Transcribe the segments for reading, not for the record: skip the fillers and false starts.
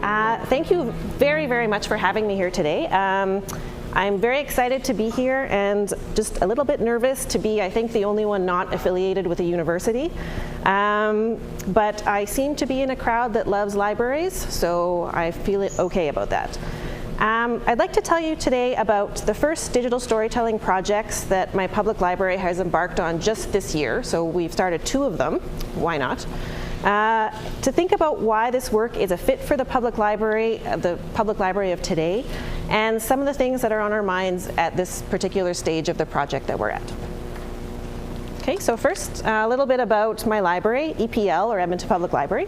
Thank you very, very much for having me here today. I'm very excited to be here and just a little bit nervous to be, I think, the only one not affiliated with a university. But I seem to be in a crowd that loves libraries, so I feel okay about that. I'd like to tell you today about the first digital storytelling projects that my public library has embarked on just this year. So we've started 2 of them. Why not? To think about why this work is a fit for the public library of today, and some of the things that are on our minds at this particular stage of the project that we're at. Okay, so first, a little bit about my library, EPL, or Edmonton Public Library.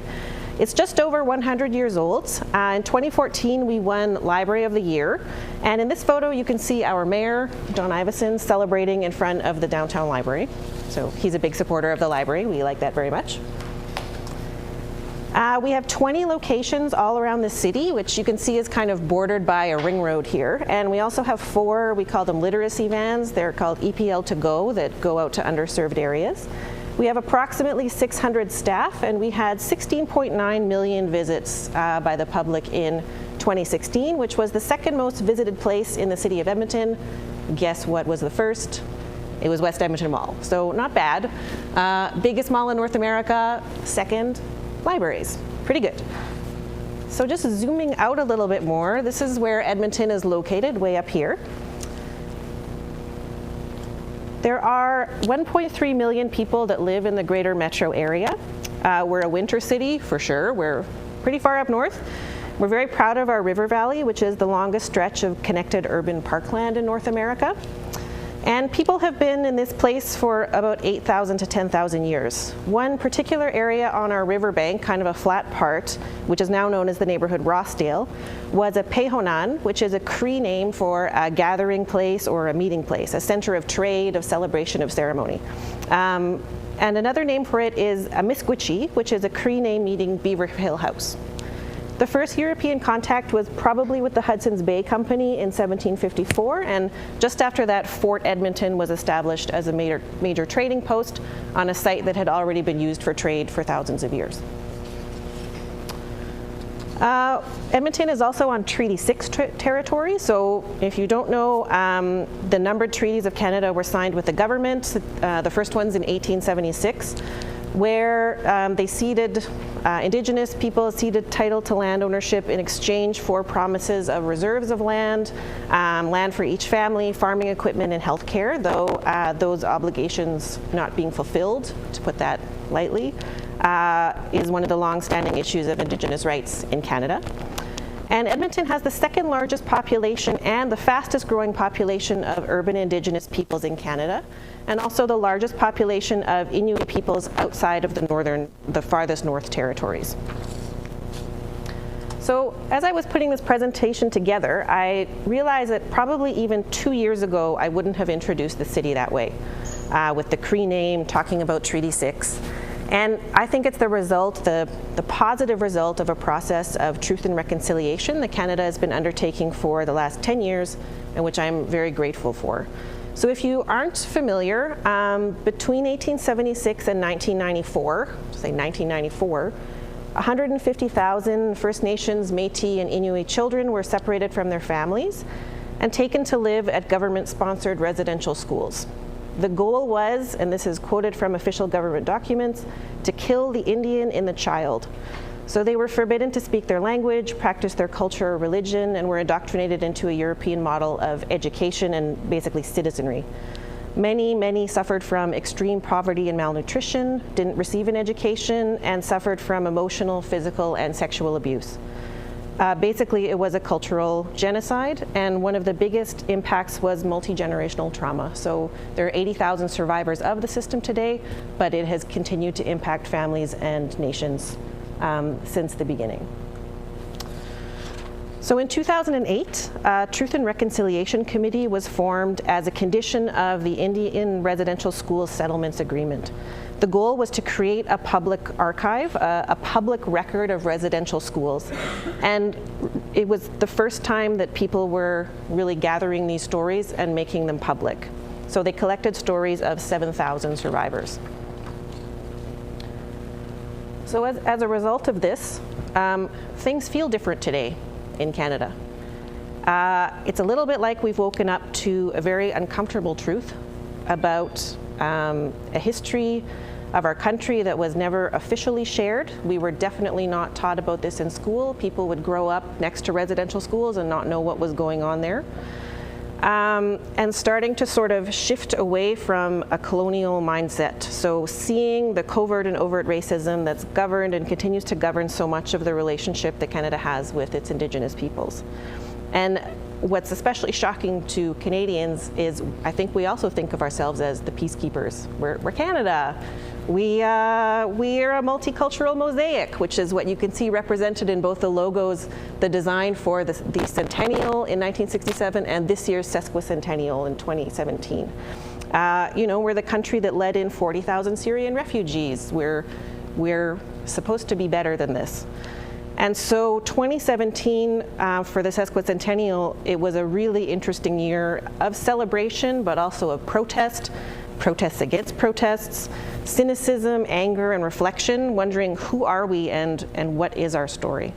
It's just over 100 years old. In 2014, we won Library of the Year. And in this photo, you can see our mayor, John Ivison, celebrating in front of the downtown library. So he's a big supporter of the library. We like that very much. We have 20 locations all around the city, which you can see is kind of bordered by a ring road here. And we also have 4, we call them literacy vans. They're called EPL to go, that go out to underserved areas. We have approximately 600 staff, and we had 16.9 million visits by the public in 2016, which was the second most visited place in the city of Edmonton. Guess what was the first? It was West Edmonton Mall. So not bad. Biggest mall in North America, second, libraries. Pretty good. So just zooming out a little bit more, this is where Edmonton is located, way up here. There are 1.3 million people that live in the greater metro area. We're a winter city, for sure. We're pretty far up north. We're very proud of our river valley, which is the longest stretch of connected urban parkland in North America. And people have been in this place for about 8,000 to 10,000 years. One particular area on our riverbank, kind of a flat part, which is now known as the neighborhood Rossdale, was a Pehonan, which is a Cree name for a gathering place or a meeting place, a center of trade, of celebration, of ceremony. And another name for it is a Misquitchee, which is a Cree name meaning Beaver Hill House. The first European contact was probably with the Hudson's Bay Company in 1754, and just after that, Fort Edmonton was established as a major trading post on a site that had already been used for trade for thousands of years. Edmonton is also on Treaty 6 territory, so if you don't know, the numbered treaties of Canada were signed with the government, the first ones in 1876, where they ceded, Indigenous people ceded title to land ownership in exchange for promises of reserves of land, land for each family, farming equipment, and health care, though those obligations not being fulfilled, to put that lightly, is one of the long-standing issues of Indigenous rights in Canada. And Edmonton has the second largest population and the fastest growing population of urban Indigenous peoples in Canada, and also the largest population of Inuit peoples outside of the farthest north territories. So as I was putting this presentation together, I realized that probably even 2 years ago, I wouldn't have introduced the city that way, with the Cree name, talking about Treaty 6. And I think it's the result, the positive result of a process of truth and reconciliation that Canada has been undertaking for the last 10 years, and which I'm very grateful for. So if you aren't familiar, between 1876 and 1994, say 1994, 150,000 First Nations, Métis, and Inuit children were separated from their families and taken to live at government-sponsored residential schools. The goal was, and this is quoted from official government documents, to kill the Indian in the child. So they were forbidden to speak their language, practice their culture or religion, and were indoctrinated into a European model of education and basically citizenry. Many suffered from extreme poverty and malnutrition, didn't receive an education, and suffered from emotional, physical, and sexual abuse. Basically, it was a cultural genocide, and one of the biggest impacts was multi-generational trauma. So there are 80,000 survivors of the system today, but it has continued to impact families and nations since the beginning. So in 2008, a Truth and Reconciliation Committee was formed as a condition of the Indian Residential School Settlements Agreement. The goal was to create a public archive, a public record of residential schools. And it was the first time that people were really gathering these stories and making them public. So they collected stories of 7,000 survivors. So as a result of this, things feel different today in Canada. It's a little bit like we've woken up to a very uncomfortable truth about a history of our country that was never officially shared. We were definitely not taught about this in school. People would grow up next to residential schools and not know what was going on there. And starting to sort of shift away from a colonial mindset. So seeing the covert and overt racism that's governed and continues to govern so much of the relationship that Canada has with its Indigenous peoples. And what's especially shocking to Canadians is I think we also think of ourselves as the peacekeepers. We're Canada. We are a multicultural mosaic, which is what you can see represented in both the logos, the design for the centennial in 1967 and this year's sesquicentennial in 2017. You know, we're the country that let in 40,000 Syrian refugees. We're supposed to be better than this. And so 2017, for the sesquicentennial, it was a really interesting year of celebration, but also of protests against protests, cynicism, anger, and reflection, wondering who are we and what is our story.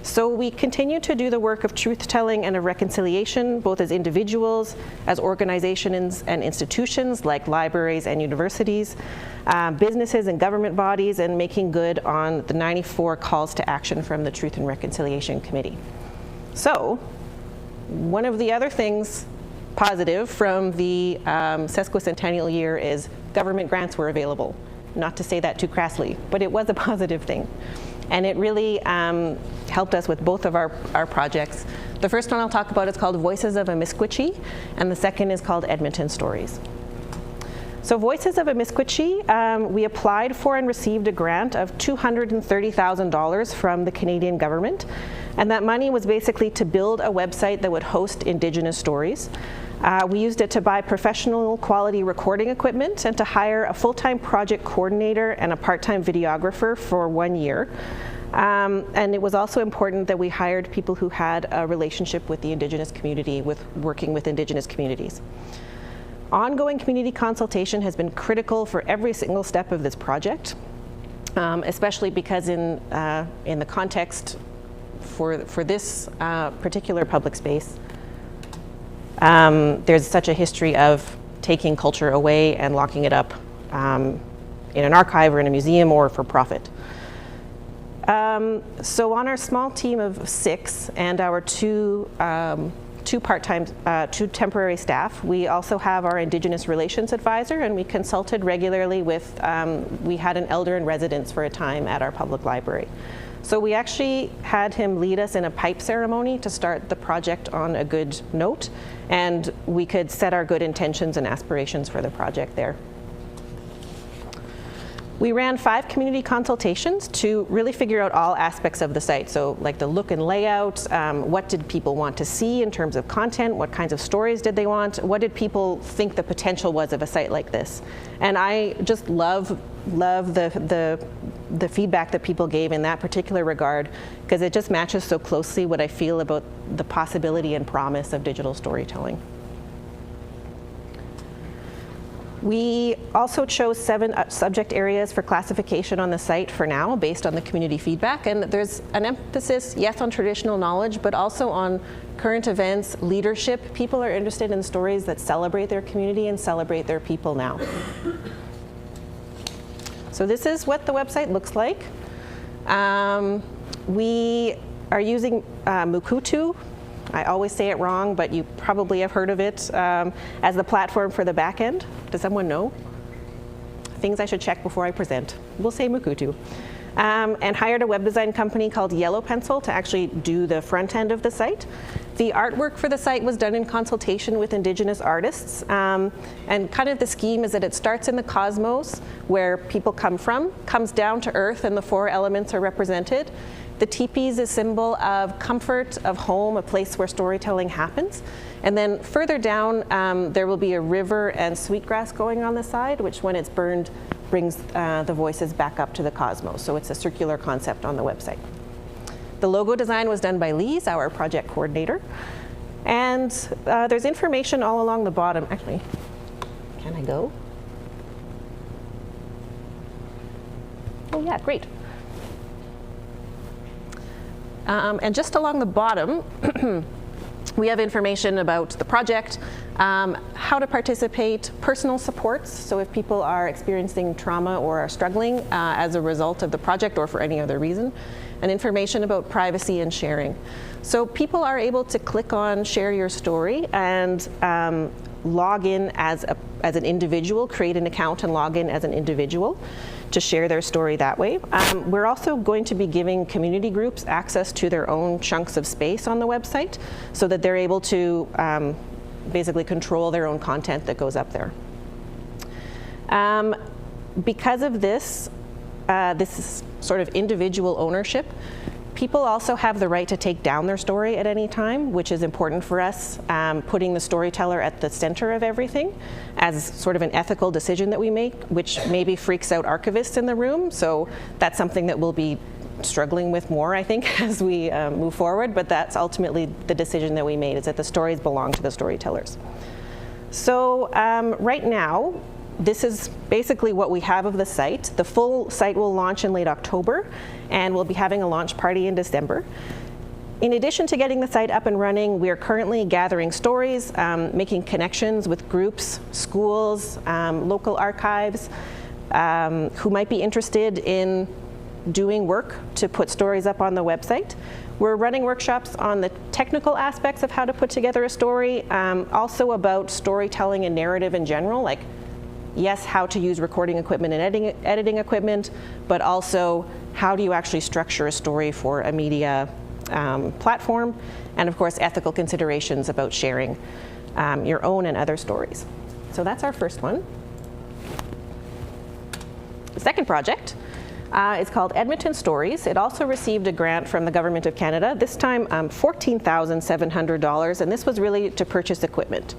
So we continue to do the work of truth-telling and of reconciliation, both as individuals, as organizations and institutions like libraries and universities, businesses and government bodies, and making good on the 94 calls to action from the Truth and Reconciliation Committee. So one of the other things positive from the sesquicentennial year is government grants were available. Not to say that too crassly, but it was a positive thing. And it really helped us with both of our projects. The first one I'll talk about is called Voices of a Misquitchie, and the second is called Edmonton Stories. So Voices of a Misquitchie, we applied for and received a grant of $230,000 from the Canadian government. And that money was basically to build a website that would host Indigenous stories. We used it to buy professional quality recording equipment and to hire a full-time project coordinator and a part-time videographer for 1 year. And it was also important that we hired people who had a relationship with the Indigenous community, with working with Indigenous communities. Ongoing community consultation has been critical for every single step of this project, especially because in the context for this particular public space, there's such a history of taking culture away and locking it up in an archive or in a museum or for profit. So on our small team of 6 and our two part-time, 2 temporary staff, we also have our Indigenous Relations Advisor, and we consulted regularly with, we had an elder in residence for a time at our public library. So we actually had him lead us in a pipe ceremony to start the project on a good note, and we could set our good intentions and aspirations for the project there. We ran 5 community consultations to really figure out all aspects of the site. So like the look and layout, what did people want to see in terms of content, what kinds of stories did they want, what did people think the potential was of a site like this. And I just love the feedback that people gave in that particular regard, because it just matches so closely what I feel about the possibility and promise of digital storytelling. We also chose 7 subject areas for classification on the site for now, based on the community feedback. And there's an emphasis, yes, on traditional knowledge, but also on current events, leadership. People are interested in stories that celebrate their community and celebrate their people now. So this is what the website looks like. We are using Mukutu. I always say it wrong, but you probably have heard of it, as the platform for the back end. Does someone know? Things I should check before I present. We'll say Mukutu. And hired a web design company called Yellow Pencil to actually do the front end of the site. The artwork for the site was done in consultation with Indigenous artists. And kind of the scheme is that it starts in the cosmos, where people come from, comes down to earth, and the 4 elements are represented. The teepee is a symbol of comfort, of home, a place where storytelling happens. And then further down, there will be a river and sweetgrass going on the side, which when it's burned, brings the voices back up to the cosmos. So it's a circular concept on the website. The logo design was done by Lise, our project coordinator. And there's information all along the bottom. Actually, can I go? Oh yeah, great. And just along the bottom, we have information about the project, how to participate, personal supports, so if people are experiencing trauma or are struggling as a result of the project or for any other reason, and information about privacy and sharing. So people are able to click on Share Your Story and log in as an individual, create an account and log in as an individual to share their story that way. We're also going to be giving community groups access to their own chunks of space on the website so that they're able to basically control their own content that goes up there. Because of this, this is sort of individual ownership. People also have the right to take down their story at any time, which is important for us, putting the storyteller at the center of everything as sort of an ethical decision that we make, which maybe freaks out archivists in the room. So that's something that we'll be struggling with more, I think, as we move forward, but that's ultimately the decision that we made, is that the stories belong to the storytellers. So right now, this is basically what we have of the site. The full site will launch in late October, and we'll be having a launch party in December. In addition to getting the site up and running, we are currently gathering stories, making connections with groups, schools, local archives, who might be interested in doing work to put stories up on the website. We're running workshops on the technical aspects of how to put together a story, also about storytelling and narrative in general, like yes, how to use recording equipment and editing equipment, but also how do you actually structure a story for a media platform, and of course ethical considerations about sharing your own and other stories. So that's our first one. The second project is called Edmonton Stories. It also received a grant from the Government of Canada, this time $14,700, and this was really to purchase equipment.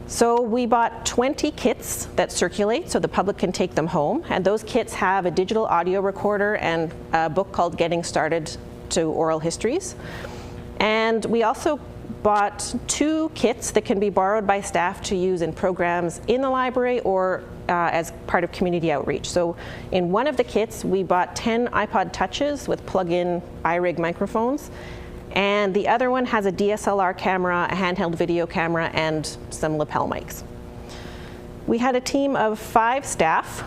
So we bought 20 kits that circulate so the public can take them home, and those kits have a digital audio recorder and a book called Getting Started to Oral Histories. And we also bought 2 kits that can be borrowed by staff to use in programs in the library or as part of community outreach. So in one of the kits, we bought 10 iPod Touches with plug-in iRig microphones, and the other one has a DSLR camera, a handheld video camera, and some lapel mics. We had a team of 5 staff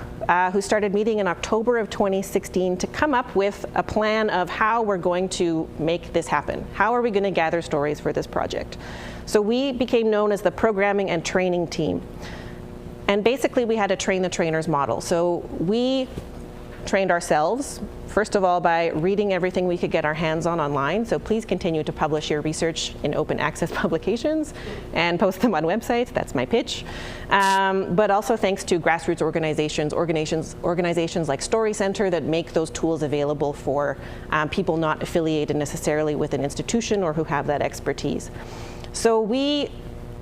who started meeting in October of 2016 to come up with a plan of how we're going to make this happen. How are we going to gather stories for this project? So we became known as the programming and training team. And basically we had to train the trainers model. So we trained ourselves, first of all, by reading everything we could get our hands on online. So please continue to publish your research in open access publications and post them on websites. That's my pitch. But also thanks to grassroots organizations like Story Center that make those tools available for people not affiliated necessarily with an institution or who have that expertise. So we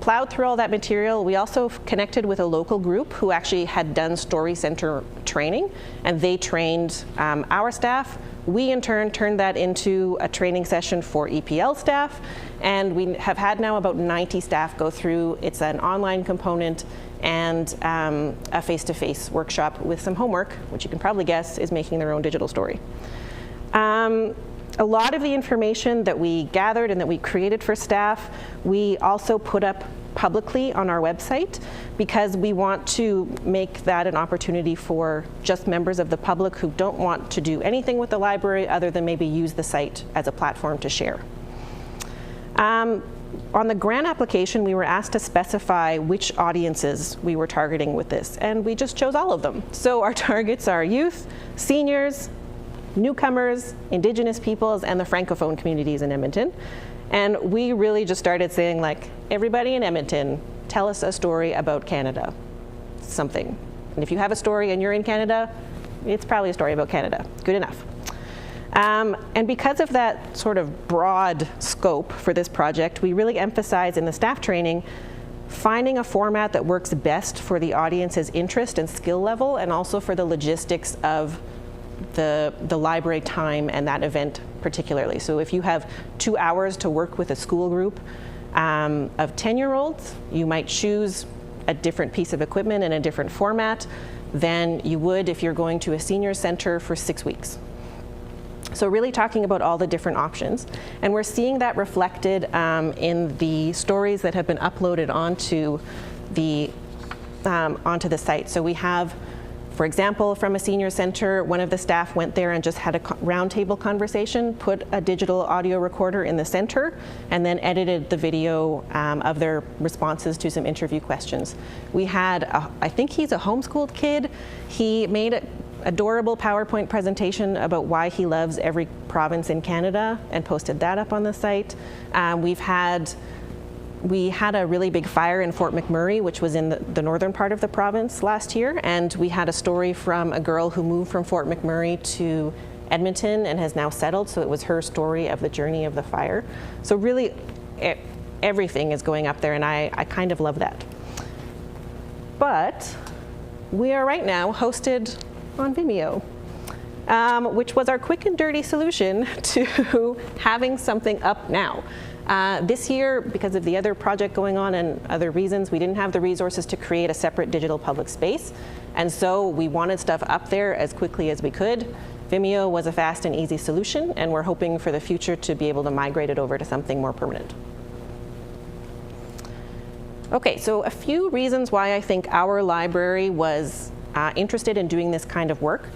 plowed through all that material. We also connected with a local group who actually had done Story Center training, and they trained our staff. We in turn turned that into a training session for EPL staff, and we have had now about 90 staff go through. It's an online component and a face-to-face workshop with some homework, which you can probably guess is making their own digital story. A lot of the information that we gathered and that we created for staff, we also put up publicly on our website because we want to make that an opportunity for just members of the public who don't want to do anything with the library other than maybe use the site as a platform to share. On the grant application, we were asked to specify which audiences we were targeting with this, and we just chose all of them. So our targets are youth, seniors, newcomers, Indigenous peoples, and the Francophone communities in Edmonton. And we really just started saying, like, everybody in Edmonton, tell us a story about Canada, something. And if you have a story and you're in Canada, it's probably a story about Canada. Good enough. And because of that sort of broad scope for this project, we really emphasize in the staff training finding a format that works best for the audience's interest and skill level, and also for the logistics of the library time and that event particularly. So if you have 2 hours to work with a school group of 10-year-olds, you might choose a different piece of equipment in a different format than you would if you're going to a senior center for 6 weeks. So really talking about all the different options. And we're seeing that reflected in the stories that have been uploaded onto the site. So we have, for example, from a senior center, one of the staff went there and just had a roundtable conversation, put a digital audio recorder in the center, and then edited the video of their responses to some interview questions. We had, I think he's a homeschooled kid. He made an adorable PowerPoint presentation about why he loves every province in Canada and posted that up on the site. We had a really big fire in Fort McMurray, which was in the northern part of the province last year, and we had a story from a girl who moved from Fort McMurray to Edmonton and has now settled, so it was her story of the journey of the fire. So really, everything is going up there, and I kind of love that. But we are right now hosted on Vimeo, which was our quick and dirty solution to having something up now. This year, because of the other project going on and other reasons, we didn't have the resources to create a separate digital public space. And so we wanted stuff up there as quickly as we could. Vimeo was a fast and easy solution, and we're hoping for the future to be able to migrate it over to something more permanent. Okay, so a few reasons why I think our library was interested in doing this kind of work.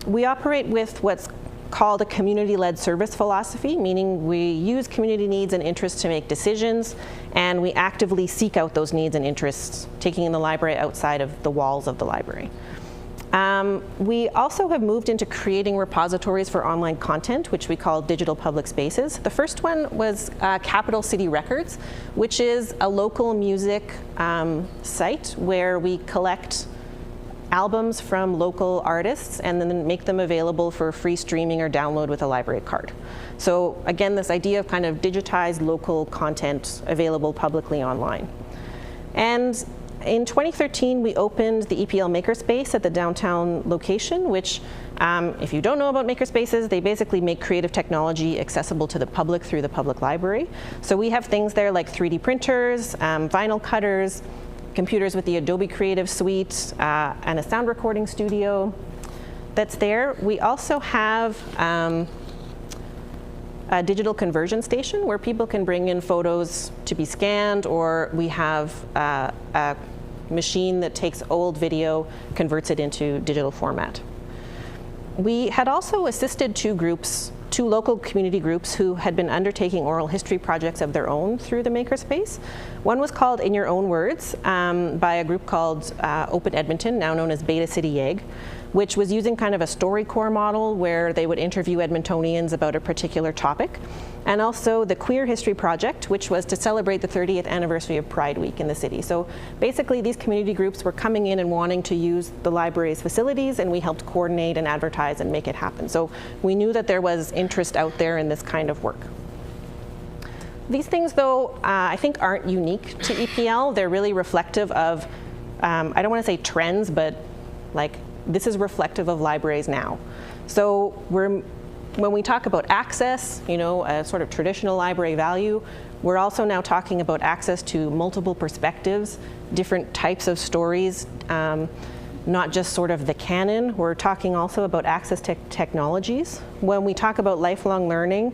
We operate with what's called a community-led service philosophy, meaning we use community needs and interests to make decisions, and we actively seek out those needs and interests, taking the library outside of the walls of the library. We also have moved into creating repositories for online content, which we call digital public spaces. The first one was Capital City Records, which is a local music site where we collect albums from local artists and then make them available for free streaming or download with a library card. So again, this idea of kind of digitized local content available publicly online. And in 2013, we opened the EPL Makerspace at the downtown location, which, if you don't know about makerspaces, they basically make creative technology accessible to the public through the public library. So we have things there like 3D printers, vinyl cutters, computers with the Adobe Creative Suite, and a sound recording studio that's there. We also have a digital conversion station where people can bring in photos to be scanned, or we have a machine that takes old video, converts it into digital format. We had also assisted two local community groups who had been undertaking oral history projects of their own through the Makerspace. One was called In Your Own Words by a group called Open Edmonton, now known as Beta City YEG, which was using kind of a StoryCorps model where they would interview Edmontonians about a particular topic. And also the Queer History Project, which was to celebrate the 30th anniversary of Pride Week in the city. So basically these community groups were coming in and wanting to use the library's facilities, and we helped coordinate and advertise and make it happen. So we knew that there was interest out there in this kind of work. These things, though, I think aren't unique to EPL. They're really reflective of, I don't want to say trends, but like this is reflective of libraries now. So when we talk about access, you know, a sort of traditional library value, we're also now talking about access to multiple perspectives, different types of stories, not just sort of the canon. We're talking also about access to technologies. When we talk about lifelong learning,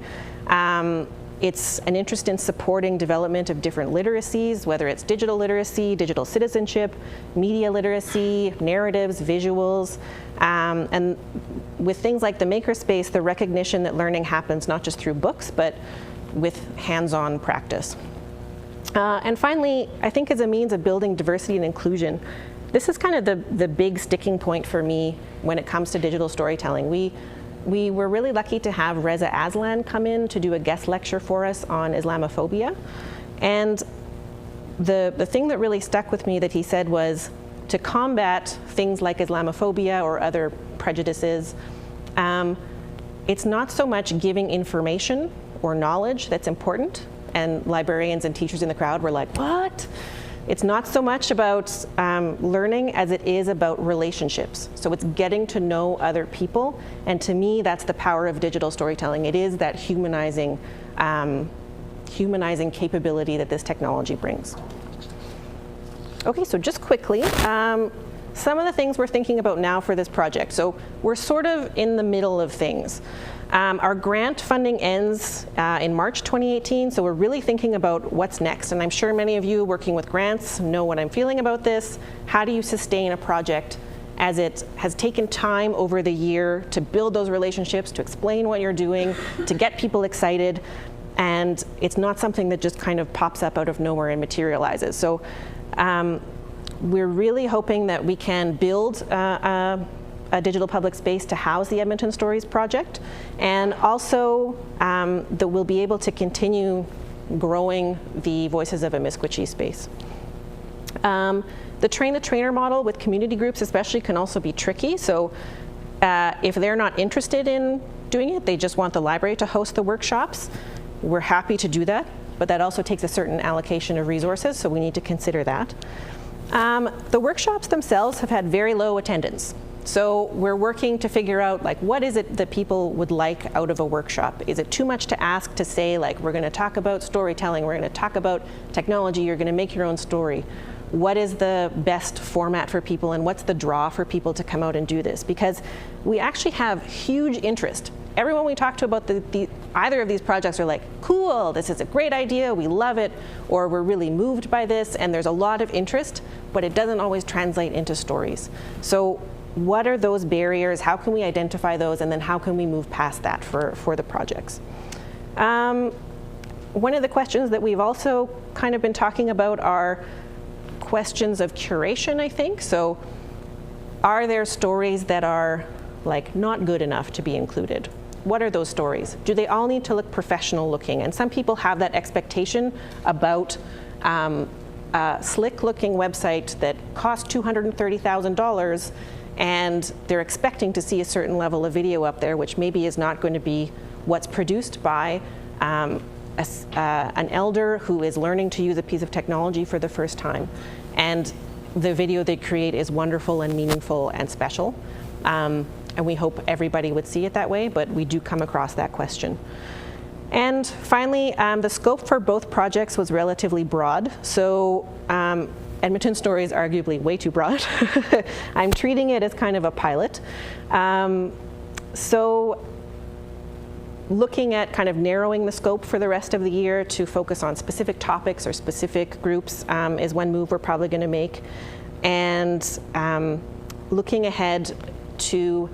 it's an interest in supporting development of different literacies, whether it's digital literacy, digital citizenship, media literacy, narratives, visuals, and with things like the Makerspace, the recognition that learning happens not just through books, but with hands-on practice. And finally, I think as a means of building diversity and inclusion, this is kind of the big sticking point for me when it comes to digital storytelling. We were really lucky to have Reza Aslan come in to do a guest lecture for us on Islamophobia. And the thing that really stuck with me that he said was to combat things like Islamophobia or other prejudices, it's not so much giving information or knowledge that's important. And librarians and teachers in the crowd were like, what? It's not so much about learning as it is about relationships. So it's getting to know other people. And to me, that's the power of digital storytelling. It is that humanizing capability that this technology brings. Okay, so just quickly, some of the things we're thinking about now for this project. So we're sort of in the middle of things. Our grant funding ends in March 2018, so we're really thinking about what's next. And I'm sure many of you working with grants know what I'm feeling about this. How do you sustain a project as it has taken time over the year to build those relationships, to explain what you're doing, to get people excited, and it's not something that just kind of pops up out of nowhere and materializes. So we're really hoping that we can build a digital public space to house the Edmonton Stories project, and also that we'll be able to continue growing the Voices of Amiskwichi space. The train-the-trainer model with community groups especially can also be tricky. So if they're not interested in doing it, they just want the library to host the workshops, we're happy to do that, but that also takes a certain allocation of resources, so we need to consider that. The workshops themselves have had very low attendance. So we're working to figure out, like, what is it that people would like out of a workshop? Is it too much to ask to say, like, we're going to talk about storytelling, we're going to talk about technology, you're going to make your own story? What is the best format for people, and what's the draw for people to come out and do this? Because we actually have huge interest. Everyone we talk to about either of these projects are like, cool, this is a great idea, we love it, or we're really moved by this, and there's a lot of interest, but it doesn't always translate into stories. So what are those barriers? How can we identify those, and then how can we move past that for the projects? One of the questions that we've also kind of been talking about are questions of curation, I think. So are there stories that are like not good enough to be included? What are those stories? Do they all need to look professional looking? And some people have that expectation about a slick looking website that costs $230,000, and they're expecting to see a certain level of video up there, which maybe is not going to be what's produced by an elder who is learning to use a piece of technology for the first time. And the video they create is wonderful and meaningful and special. And we hope everybody would see it that way, but we do come across that question. And finally, the scope for both projects was relatively broad. So Edmonton Stories arguably way too broad. I'm treating it as kind of a pilot. So looking at kind of narrowing the scope for the rest of the year to focus on specific topics or specific groups is one move we're probably going to make. And looking ahead to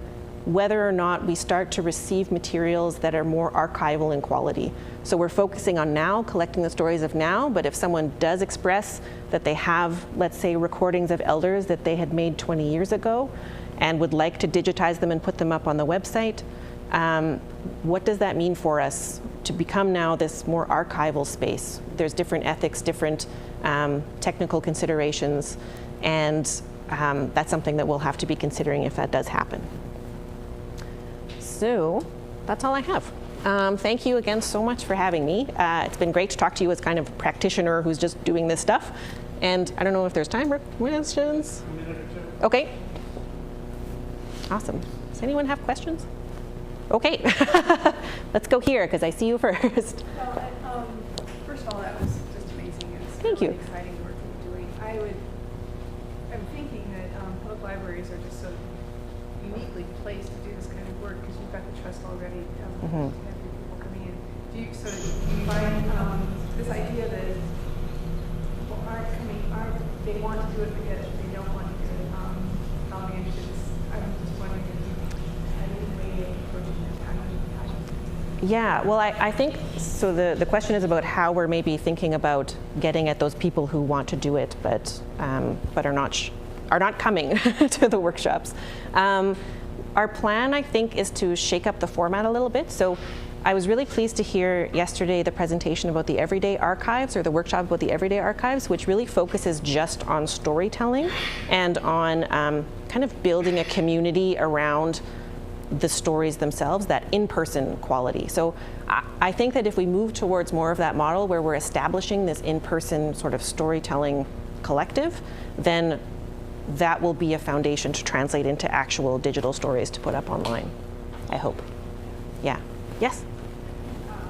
whether or not we start to receive materials that are more archival in quality. So we're focusing on now, collecting the stories of now, but if someone does express that they have, let's say, recordings of elders that they had made 20 years ago and would like to digitize them and put them up on the website, what does that mean for us to become now this more archival space? There's different ethics, different technical considerations, and that's something that we'll have to be considering if that does happen. So that's all I have. Thank you again so much for having me. It's been great to talk to you as kind of a practitioner who's just doing this stuff. And I don't know if there's time for questions. Okay. Awesome. Does anyone have questions? Okay. Let's go here because I see you first. Well, first of all, that was just amazing. It's Thank really you. exciting work you're doing. I'm thinking that public libraries are just so uniquely placed to do this kind of work because you've got the trust already to have your people coming in. Do you find this idea that people they want to do it, but yet they don't want to do it? How manage this? I'm just wondering if you had any way of approaching this. How do you Yeah, well, I think, so the question is about how we're maybe thinking about getting at those people who want to do it, but are not coming to the workshops. Our plan, I think, is to shake up the format a little bit. So I was really pleased to hear yesterday the presentation about the Everyday Archives, or the workshop about the Everyday Archives, which really focuses just on storytelling and on kind of building a community around the stories themselves, that in-person quality. So I think that if we move towards more of that model where we're establishing this in-person sort of storytelling collective, then that will be a foundation to translate into actual digital stories to put up online, I hope. Yeah. Yes?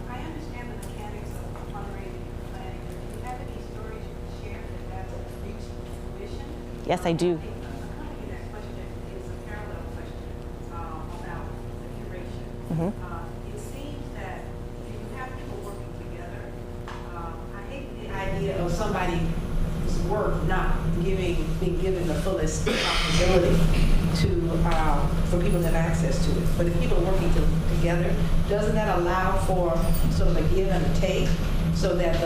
I understand the mechanics of fundraising and planning. Do you have any stories you can share that have reached fruition? Yes, I do. A company It seems that if you have people working together, I hate the idea of somebody's work not being given the fullest possibility for people to have access to it. But if people are working together, doesn't that allow for sort of a give and a take, so that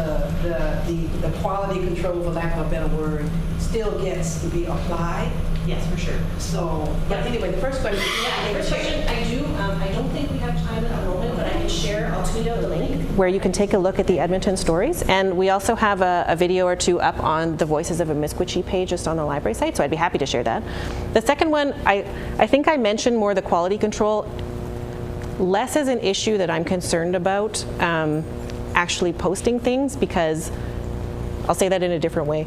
the quality control, for lack of a better word, still gets to be applied? Yes, for sure. So, but anyway, the first question. Yeah, the first question, I don't think we have time at the moment, but I can share, I'll tweet out the link. Where you can take a look at the Edmonton Stories. And we also have a video or two up on the Voices of Amiskwaci page just on the library site, so I'd be happy to share that. The second one, I think I mentioned more the quality control, less as an issue that I'm concerned about actually posting things, because I'll say that in a different way.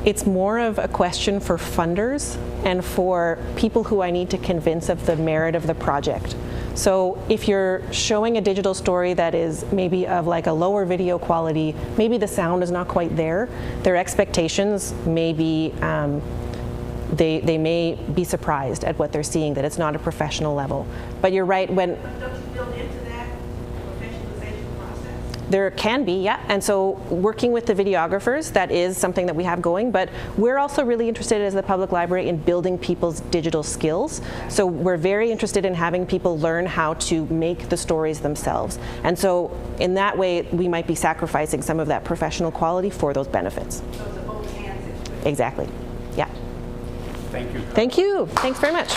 It's more of a question for funders and for people who I need to convince of the merit of the project. So if you're showing a digital story that is maybe of like a lower video quality, maybe the sound is not quite there, their expectations may be, they may be surprised at what they're seeing, that it's not a professional level. But you're right, when But don't you build into that professionalization process? there can be, yeah. And so working with the videographers, that is something that we have going, but we're also really interested as the public library in building people's digital skills. So we're very interested in having people learn how to make the stories themselves. And so in that way, we might be sacrificing some of that professional quality for those benefits. So it's a both hands situation. Exactly, yeah. Thank you. Thank you, thanks very much.